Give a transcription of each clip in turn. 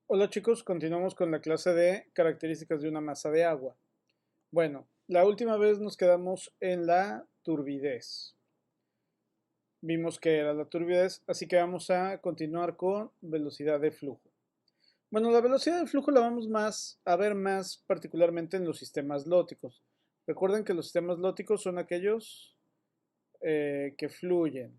Hola chicos, continuamos con la clase de características de una masa de agua. Bueno, la última vez nos quedamos en la turbidez. Vimos que era la turbidez, así que vamos a continuar con velocidad de flujo. Bueno, la velocidad de flujo la vamos a ver más particularmente en los sistemas lóticos. Recuerden que los sistemas lóticos son aquellos que fluyen,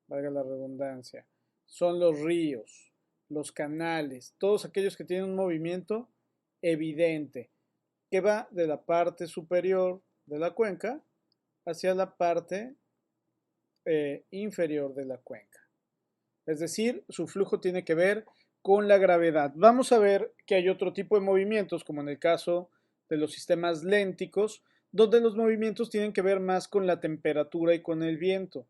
valga la redundancia. Son los ríos, los canales, todos aquellos que tienen un movimiento evidente, que va de la parte superior de la cuenca hacia la parte inferior de la cuenca. Es decir, su flujo tiene que ver con la gravedad. Vamos a ver que hay otro tipo de movimientos, como en el caso de los sistemas lénticos, donde los movimientos tienen que ver más con la temperatura y con el viento.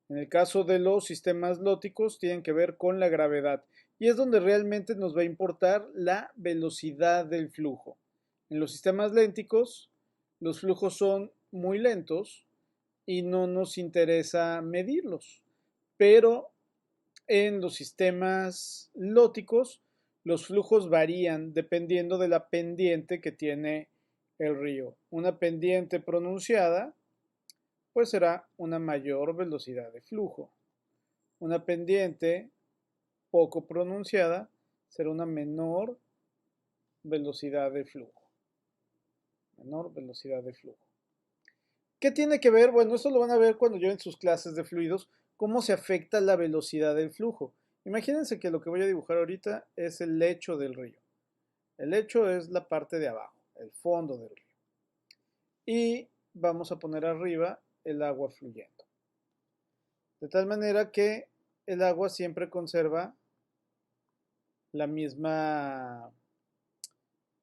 En el caso de los sistemas lóticos, tienen que ver con la gravedad. Y es donde realmente nos va a importar la velocidad del flujo. En los sistemas lénticos, los flujos son muy lentos y no nos interesa medirlos. Pero en los sistemas lóticos, los flujos varían dependiendo de la pendiente que tiene el río. Una pendiente pronunciada, pues será una mayor velocidad de flujo. Una pendiente poco pronunciada será una menor velocidad de flujo. Menor velocidad de flujo. ¿Qué tiene que ver? Bueno, esto lo van a ver cuando lleven sus clases de fluidos, cómo se afecta la velocidad del flujo. Imagínense que lo que voy a dibujar ahorita es el lecho del río. El lecho es la parte de abajo, el fondo del río. Y vamos a poner arriba el agua fluyendo. De tal manera que el agua siempre conserva la misma,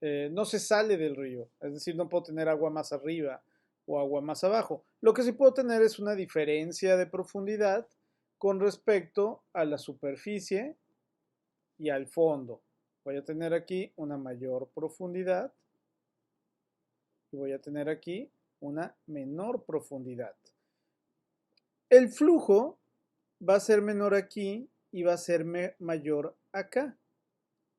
no se sale del río, es decir, no puedo tener agua más arriba o agua más abajo. Lo que sí puedo tener es una diferencia de profundidad con respecto a la superficie y al fondo. Voy a tener aquí una mayor profundidad y voy a tener aquí una menor profundidad. El flujo va a ser menor aquí y va a ser mayor acá,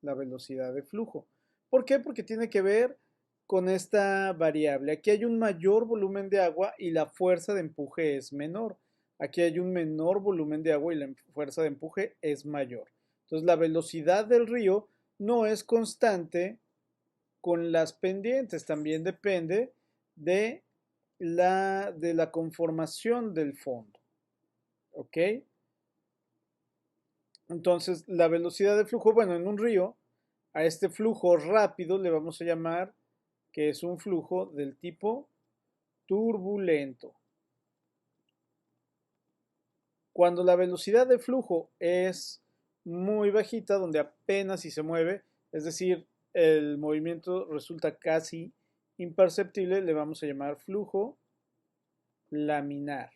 la velocidad de flujo. ¿Por qué? Porque tiene que ver con esta variable. Aquí hay un mayor volumen de agua y la fuerza de empuje es menor. Aquí hay un menor volumen de agua y la fuerza de empuje es mayor. Entonces la velocidad del río no es constante con las pendientes, también depende de la conformación del fondo. ¿Ok? Entonces, la velocidad de flujo, bueno, en un río, a este flujo rápido le vamos a llamar que es un flujo del tipo turbulento. Cuando la velocidad de flujo es muy bajita, donde apenas si se mueve, es decir, el movimiento resulta casi imperceptible, le vamos a llamar flujo laminar.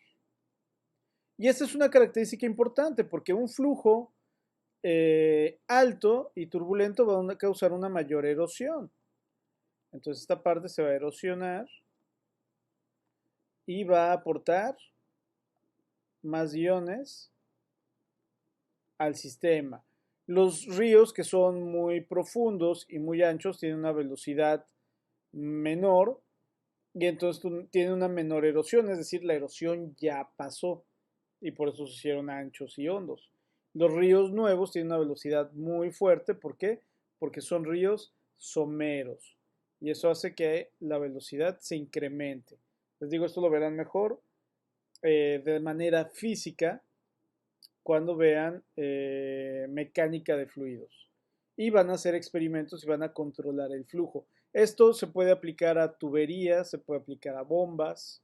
Y esta es una característica importante porque un flujo alto y turbulento va a causar una mayor erosión. Entonces esta parte se va a erosionar y va a aportar más iones al sistema. Los ríos que son muy profundos y muy anchos tienen una velocidad menor y entonces tienen una menor erosión, es decir, la erosión ya pasó y por eso se hicieron anchos y hondos. Los ríos nuevos tienen una velocidad muy fuerte, ¿por qué? Porque son ríos someros y eso hace que la velocidad se incremente. Les digo, esto lo verán mejor de manera física cuando vean mecánica de fluidos. Y van a hacer experimentos y van a controlar el flujo. Esto se puede aplicar a tuberías, se puede aplicar a bombas,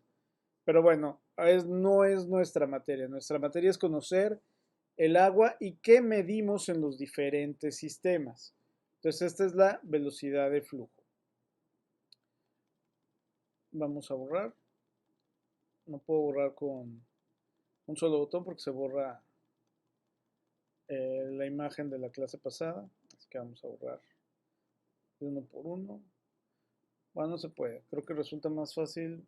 pero bueno, no es nuestra materia. Nuestra materia es conocer el agua y qué medimos en los diferentes sistemas. Entonces, esta es la velocidad de flujo. Vamos a borrar. No puedo borrar con un solo botón porque se borra la imagen de la clase pasada. Así que vamos a borrar de uno por uno. Bueno, no se puede. Creo que resulta más fácil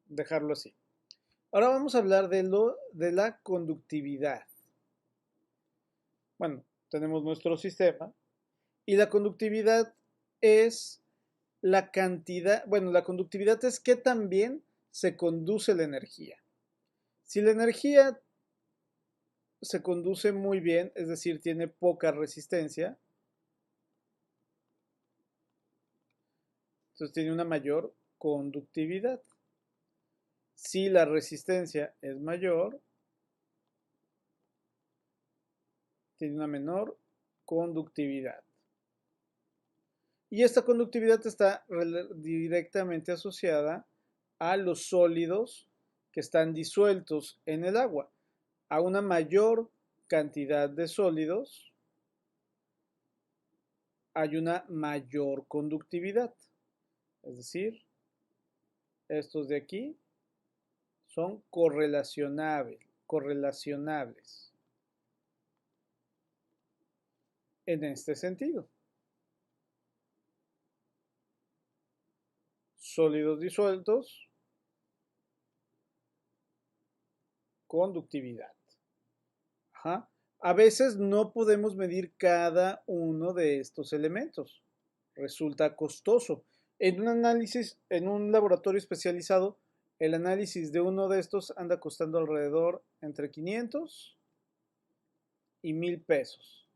dejarlo así. Ahora vamos a hablar de la conductividad. Bueno, tenemos nuestro sistema y la conductividad es la cantidad, bueno, la conductividad es qué tan bien se conduce la energía. Si la energía se conduce muy bien, es decir, tiene poca resistencia, entonces tiene una mayor conductividad. Si la resistencia es mayor, tiene una menor conductividad. Y esta conductividad está directamente asociada a los sólidos que están disueltos en el agua. A una mayor cantidad de sólidos hay una mayor conductividad. Es decir, estos de aquí son correlacionables en este sentido. Sólidos disueltos, conductividad. Ajá. A veces no podemos medir cada uno de estos elementos. Resulta costoso. En un análisis, en un laboratorio especializado, el análisis de uno de estos anda costando alrededor entre 500 y 1000 pesos.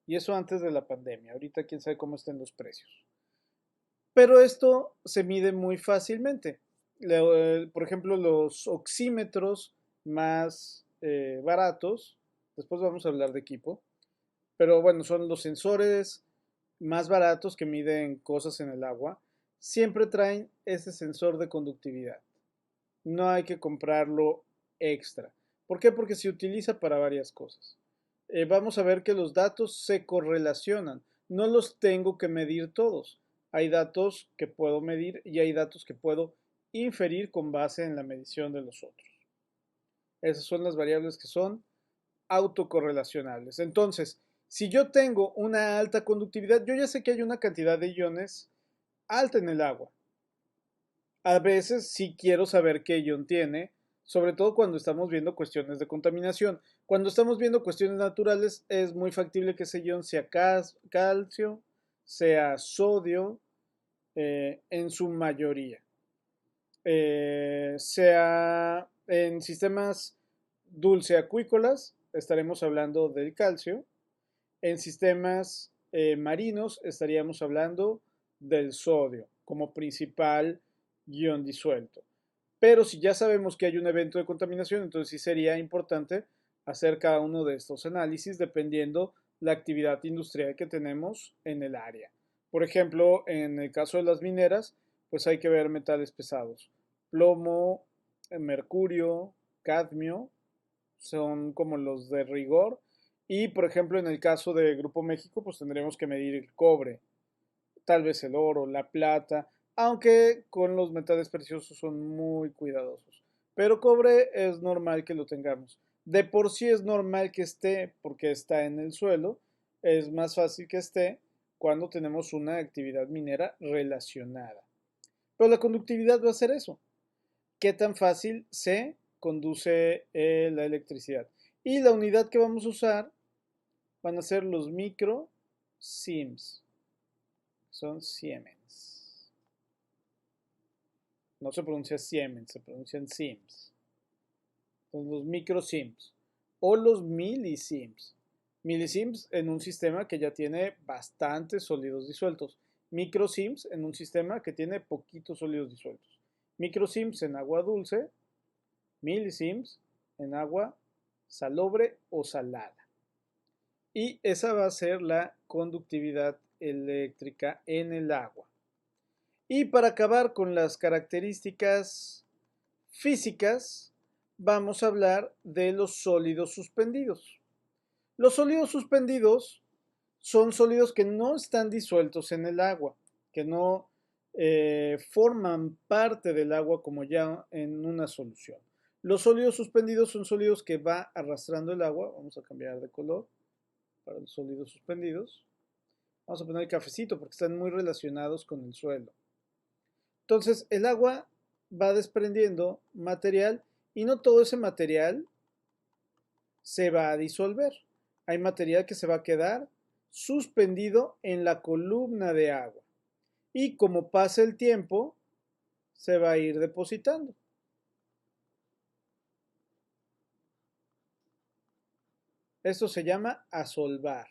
Y eso antes de la pandemia. Ahorita quién sabe cómo estén los precios. Pero esto se mide muy fácilmente. Por ejemplo, los oxímetros más baratos, después vamos a hablar de equipo, pero bueno, son los sensores más baratos que miden cosas en el agua, siempre traen ese sensor de conductividad. No hay que comprarlo extra. ¿Por qué? Porque se utiliza para varias cosas. Vamos a ver que los datos se correlacionan. No los tengo que medir todos. Hay datos que puedo medir y hay datos que puedo inferir con base en la medición de los otros. Esas son las variables que son autocorrelacionables. Entonces, si yo tengo una alta conductividad, yo ya sé que hay una cantidad de iones alta en el agua. A veces sí quiero saber qué ion tiene, sobre todo cuando estamos viendo cuestiones de contaminación. Cuando estamos viendo cuestiones naturales, es muy factible que ese ion sea calcio, sea sodio, en su mayoría. Sea en sistemas dulceacuícolas, estaremos hablando del calcio. En sistemas marinos estaríamos hablando del sodio como principal ion disuelto. Pero si ya sabemos que hay un evento de contaminación, entonces sí sería importante hacer cada uno de estos análisis dependiendo la actividad industrial que tenemos en el área. Por ejemplo, en el caso de las mineras, pues hay que ver metales pesados. Plomo, mercurio, cadmio, son como los de rigor. Y por ejemplo, en el caso de Grupo México, pues tendremos que medir el cobre, tal vez el oro, la plata, aunque con los metales preciosos son muy cuidadosos. Pero cobre es normal que lo tengamos. De por sí es normal que esté porque está en el suelo. Es más fácil que esté cuando tenemos una actividad minera relacionada. Pero la conductividad va a ser eso. ¿Qué tan fácil se conduce la electricidad? Y la unidad que vamos a usar van a ser los micro sims. Son Siemens. No se pronuncia Siemens, se pronuncian sims. Son los micro sims o los millisims. Millisims en un sistema que ya tiene bastantes sólidos disueltos. Microsims en un sistema que tiene poquitos sólidos disueltos. Microsims en agua dulce, millisims en agua salobre o salada. Y esa va a ser la conductividad eléctrica en el agua. Y para acabar con las características físicas, vamos a hablar de los sólidos suspendidos. Los sólidos suspendidos son sólidos que no están disueltos en el agua, que no forman parte del agua como ya en una solución. Los sólidos suspendidos son sólidos que va arrastrando el agua. Vamos a cambiar de color para los sólidos suspendidos. Vamos a poner el cafecito porque están muy relacionados con el suelo. Entonces, el agua va desprendiendo material y no todo ese material se va a disolver. hay material que se va a quedar suspendido en la columna de agua. Y como pasa el tiempo, se va a ir depositando. Esto se llama asolvar.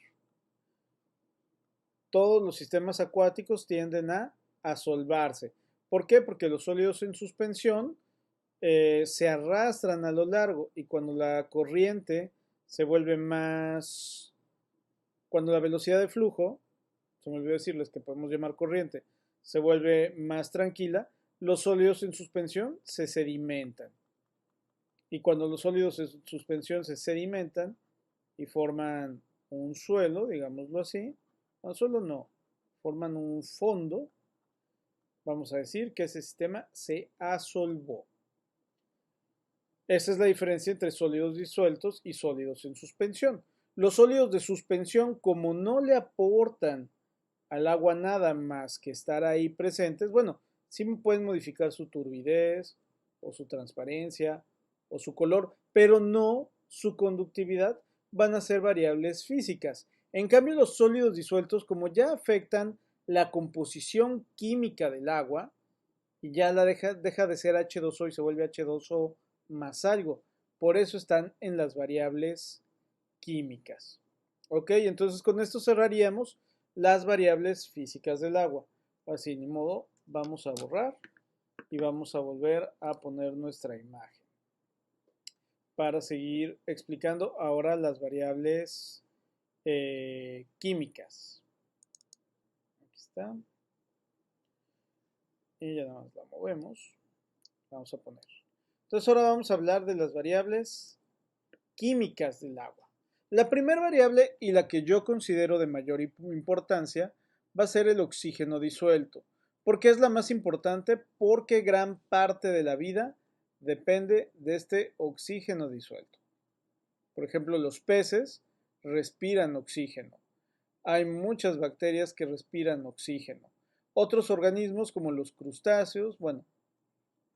Todos los sistemas acuáticos tienden a asolvarse. ¿Por qué? Porque los sólidos en suspensión se arrastran a lo largo y cuando la corriente se vuelve más, cuando la velocidad de flujo, se me olvidó decirles que podemos llamar corriente, se vuelve más tranquila, los sólidos en suspensión se sedimentan. Y cuando los sólidos en suspensión se sedimentan y forman un suelo, digámoslo así, no suelo no, forman un fondo, vamos a decir que ese sistema se asolvó. Esa es la diferencia entre sólidos disueltos y sólidos en suspensión. Los sólidos de suspensión, como no le aportan al agua nada más que estar ahí presentes, bueno, sí pueden modificar su turbidez o su transparencia o su color, pero no su conductividad, van a ser variables físicas. En cambio, los sólidos disueltos, como ya afectan la composición química del agua, y ya la deja de ser H2O y se vuelve H2O más algo. Por eso están en las variables químicas. Ok, entonces con esto cerraríamos las variables físicas del agua. Así, ni modo, vamos a borrar y vamos a volver a poner nuestra imagen para seguir explicando ahora las variables químicas. Aquí está. Y ya nada más la movemos. Vamos a poner. Entonces ahora vamos a hablar de las variables químicas del agua. La primera variable y la que yo considero de mayor importancia va a ser el oxígeno disuelto. ¿Por qué es la más importante? Porque gran parte de la vida depende de este oxígeno disuelto. Por ejemplo, los peces respiran oxígeno. Hay muchas bacterias que respiran oxígeno. Otros organismos como los crustáceos, bueno,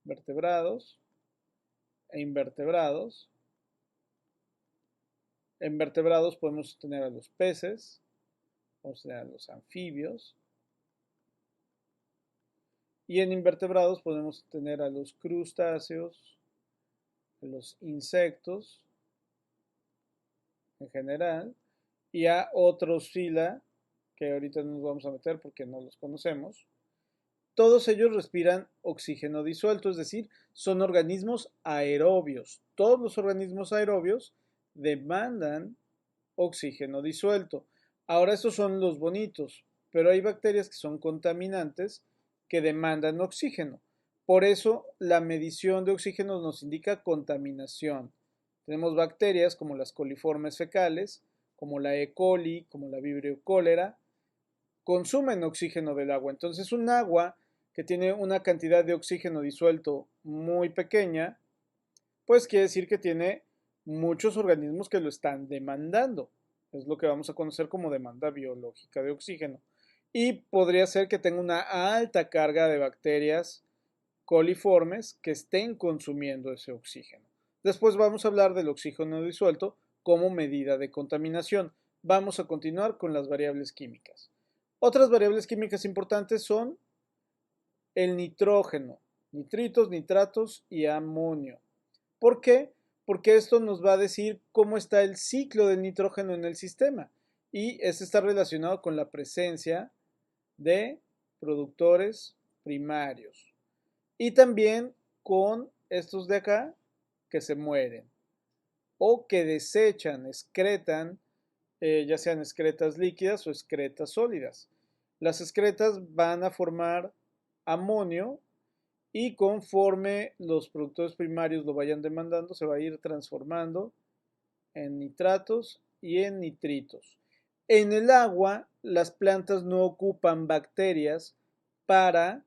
vertebrados e invertebrados. En vertebrados podemos tener a los peces, podemos tener a los anfibios. Y en invertebrados podemos tener a los crustáceos, a los insectos en general, y a otros fila, que ahorita no nos vamos a meter porque no los conocemos. Todos ellos respiran oxígeno disuelto, es decir, son organismos aerobios. Todos los organismos aerobios demandan oxígeno disuelto. Ahora estos son los bonitos, pero hay bacterias que son contaminantes que demandan oxígeno. Por eso la medición de oxígeno nos indica contaminación. Tenemos bacterias como las coliformes fecales, como la E. coli, como la Vibrio cólera, consumen oxígeno del agua. Entonces un agua que tiene una cantidad de oxígeno disuelto muy pequeña, pues quiere decir que tiene muchos organismos que lo están demandando. Es lo que vamos a conocer como demanda biológica de oxígeno. Y podría ser que tenga una alta carga de bacterias coliformes que estén consumiendo ese oxígeno. Después vamos a hablar del oxígeno disuelto como medida de contaminación. Vamos a continuar con las variables químicas. Otras variables químicas importantes son el nitrógeno, nitritos, nitratos y amonio. ¿Por qué? Porque esto nos va a decir cómo está el ciclo del nitrógeno en el sistema. Y este está relacionado con la presencia de productores primarios. Y también con estos de acá que se mueren o que desechan, excretan, ya sean excretas líquidas o excretas sólidas. Las excretas van a formar amonio y conforme los productores primarios lo vayan demandando, se va a ir transformando en nitratos y en nitritos. En el agua, las plantas no ocupan bacterias para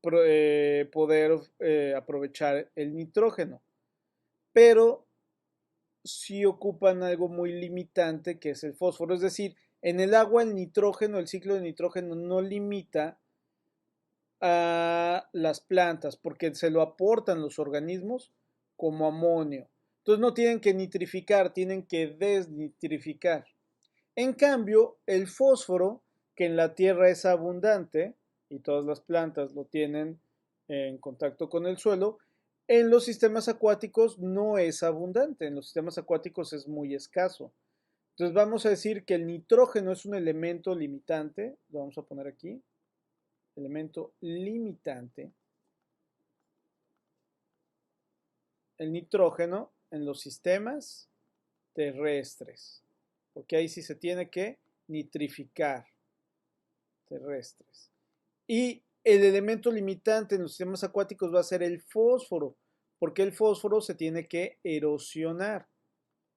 poder aprovechar el nitrógeno, pero sí ocupan algo muy limitante que es el fósforo. Es decir, en el agua el nitrógeno, el ciclo de nitrógeno no limita a las plantas porque se lo aportan los organismos como amonio. Entonces no tienen que nitrificar, tienen que desnitrificar. En cambio, el fósforo, que en la tierra es abundante, y todas las plantas lo tienen en contacto con el suelo, en los sistemas acuáticos no es abundante, en los sistemas acuáticos es muy escaso. Entonces vamos a decir que el nitrógeno es un elemento limitante, lo vamos a poner aquí, elemento limitante. El nitrógeno en los sistemas terrestres, porque ahí sí se tiene que nitrificar, terrestres. Y el elemento limitante en los sistemas acuáticos va a ser el fósforo, porque el fósforo se tiene que erosionar.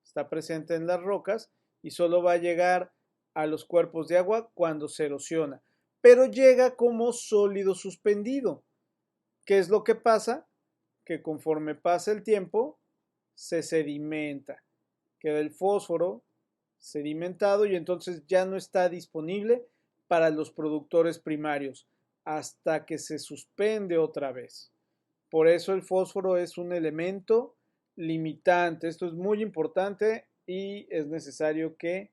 Está presente en las rocas y solo va a llegar a los cuerpos de agua cuando se erosiona, pero llega como sólido suspendido. ¿Qué es lo que pasa? Que conforme pasa el tiempo, se sedimenta. Queda el fósforo sedimentado y entonces ya no está disponible para los productores primarios hasta que se suspende otra vez. Por eso el fósforo es un elemento limitante. Esto es muy importante y es necesario que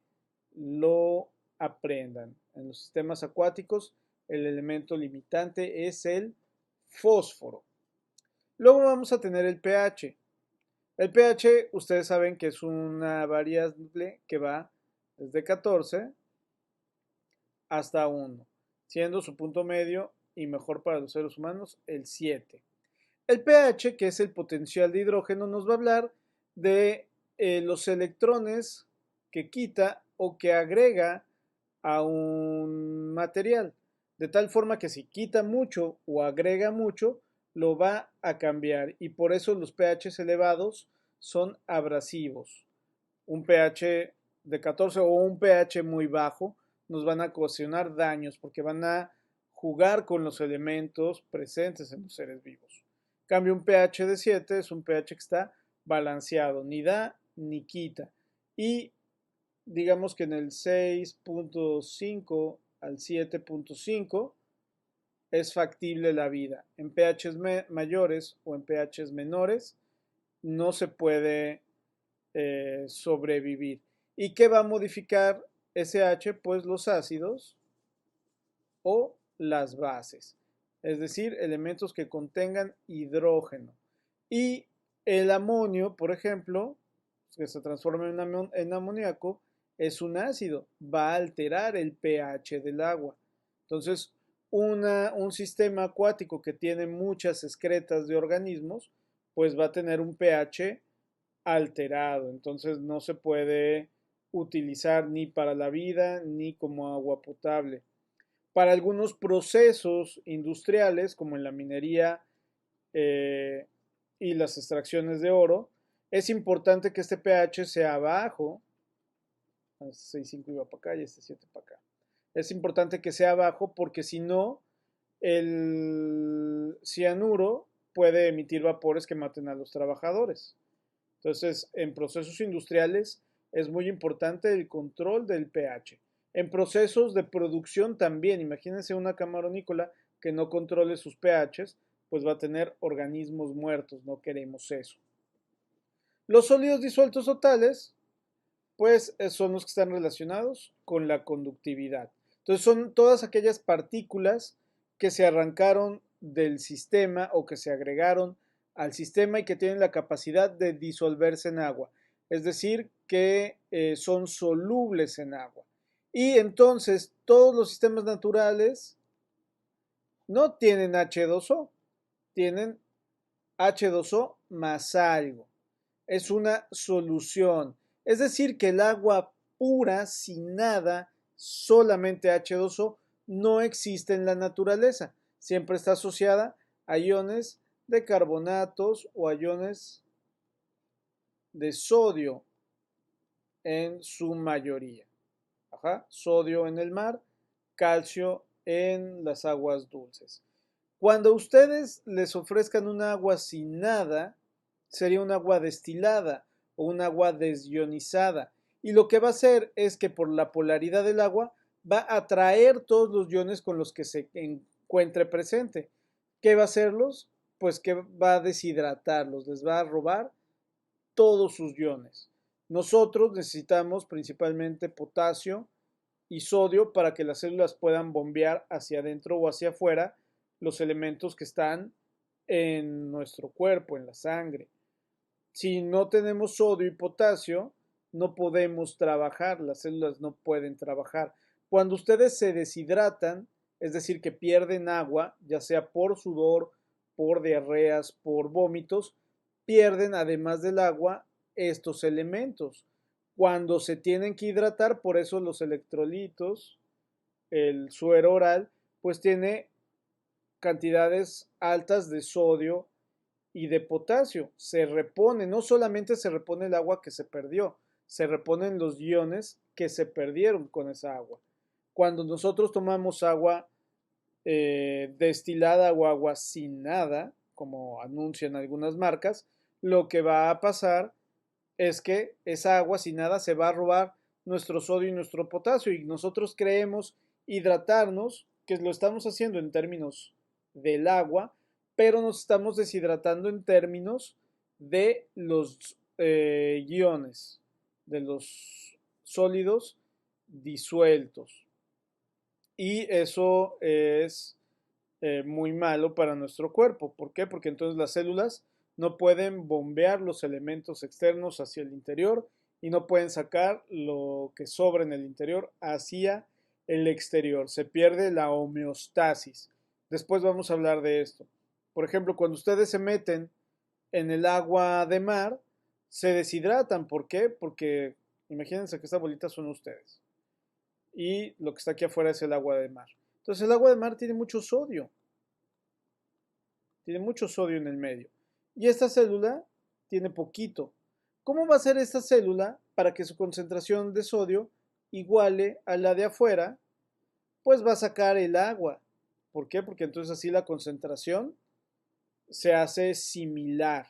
lo aprendan. En los sistemas acuáticos el elemento limitante es el fósforo. Luego vamos a tener el pH. El pH, ustedes saben que es una variable que va desde 14 hasta 1, siendo su punto medio y mejor para los seres humanos el 7. El pH, que es el potencial de hidrógeno, nos va a hablar de los electrones que quita o que agrega a un material, de tal forma que si quita mucho o agrega mucho, lo va a cambiar y por eso los pHs elevados son abrasivos. Un pH de 14 o un pH muy bajo nos van a ocasionar daños porque van a jugar con los elementos presentes en los seres vivos. En cambio, un pH de 7 es un pH que está balanceado, ni da ni quita. Y digamos que en el 6.5 al 7.5 es factible la vida. En pHs mayores o en pHs menores no se puede sobrevivir. ¿Y qué va a modificar SH? Pues los ácidos o las bases, es decir, elementos que contengan hidrógeno. Y el amonio, por ejemplo, que se transforma en amoníaco, es un ácido, va a alterar el pH del agua. Entonces, un sistema acuático que tiene muchas excretas de organismos, pues va a tener un pH alterado, entonces no se puede utilizar ni para la vida ni como agua potable. Para algunos procesos industriales, como en la minería eh, y las extracciones de oro, es importante que este pH sea bajo. Este 6.5 iba para acá y este 7 para acá. Es importante que sea bajo porque si no, el cianuro puede emitir vapores que maten a los trabajadores. Entonces, en procesos industriales es muy importante el control del pH. En procesos de producción también, imagínense una camaronícola que no controle sus pHs, pues va a tener organismos muertos, no queremos eso. Los sólidos disueltos totales, pues son los que están relacionados con la conductividad. Entonces son todas aquellas partículas que se arrancaron del sistema o que se agregaron al sistema y que tienen la capacidad de disolverse en agua, es decir, que son solubles en agua. Y entonces todos los sistemas naturales no tienen H2O, tienen H2O más algo. Es una solución. Es decir, que el agua pura, sin nada, solamente H2O, no existe en la naturaleza. Siempre está asociada a iones de carbonatos o a iones de sodio en su mayoría. Ajá, sodio en el mar, calcio en las aguas dulces. Cuando ustedes les ofrezcan un agua sin nada, sería un agua destilada o un agua desionizada. Y lo que va a hacer es que por la polaridad del agua va a atraer todos los iones con los que se encuentre presente. ¿Qué va a hacerlos? Pues que va a deshidratarlos, les va a robar todos sus iones. Nosotros necesitamos principalmente potasio y sodio para que las células puedan bombear hacia adentro o hacia afuera los elementos que están en nuestro cuerpo, en la sangre. Si no tenemos sodio y potasio, no podemos trabajar, las células no pueden trabajar. Cuando ustedes se deshidratan, es decir, que pierden agua, ya sea por sudor, por diarreas, por vómitos, pierden además del agua estos elementos. Cuando se tienen que hidratar, por eso los electrolitos, el suero oral, pues tiene cantidades altas de sodio y de potasio. Se repone, no solamente se repone el agua que se perdió, se reponen los iones que se perdieron con esa agua. Cuando nosotros tomamos agua destilada o agua sin nada, como anuncian algunas marcas, lo que va a pasar es que esa agua sin nada se va a robar nuestro sodio y nuestro potasio y nosotros creemos hidratarnos, que lo estamos haciendo en términos del agua, pero nos estamos deshidratando en términos de los iones, de los sólidos disueltos. Y eso es muy malo para nuestro cuerpo. ¿Por qué? Porque entonces las células no pueden bombear los elementos externos hacia el interior y no pueden sacar lo que sobra en el interior hacia el exterior. Se pierde la homeostasis. Después vamos a hablar de esto. Por ejemplo, cuando ustedes se meten en el agua de mar, se deshidratan. ¿Por qué? Porque imagínense que esta bolita son ustedes y lo que está aquí afuera es el agua de mar. Entonces el agua de mar tiene mucho sodio en el medio. Y esta célula tiene poquito. ¿Cómo va a ser esta célula para que su concentración de sodio iguale a la de afuera? Pues va a sacar el agua. ¿Por qué? Porque entonces así la concentración se hace similar.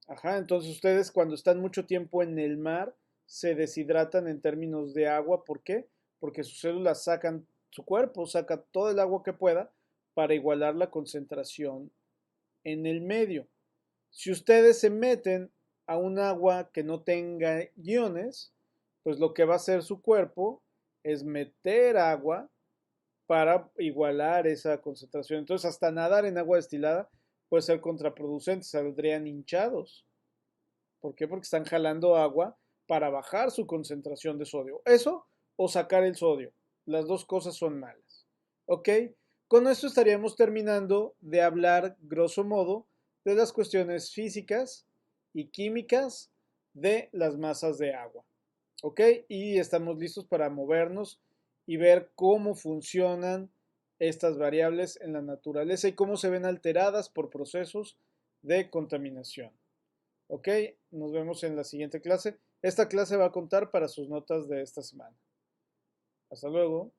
Ajá, entonces ustedes cuando están mucho tiempo en el mar se deshidratan en términos de agua. ¿Por qué? Porque sus células sacan, su cuerpo saca todo el agua que pueda para igualar la concentración en el medio. Si ustedes se meten a un agua que no tenga iones, pues lo que va a hacer su cuerpo es meter agua para igualar esa concentración. Entonces, hasta nadar en agua destilada puede ser contraproducente, saldrían hinchados. ¿Por qué? Porque están jalando agua para bajar su concentración de sodio. Eso o sacar el sodio. Las dos cosas son malas. ¿Ok? Con esto estaríamos terminando de hablar, grosso modo, de las cuestiones físicas y químicas de las masas de agua. ¿Ok? Y estamos listos para movernos y ver cómo funcionan estas variables en la naturaleza y cómo se ven alteradas por procesos de contaminación. ¿Ok? Nos vemos en la siguiente clase. Esta clase va a contar para sus notas de esta semana. Hasta luego.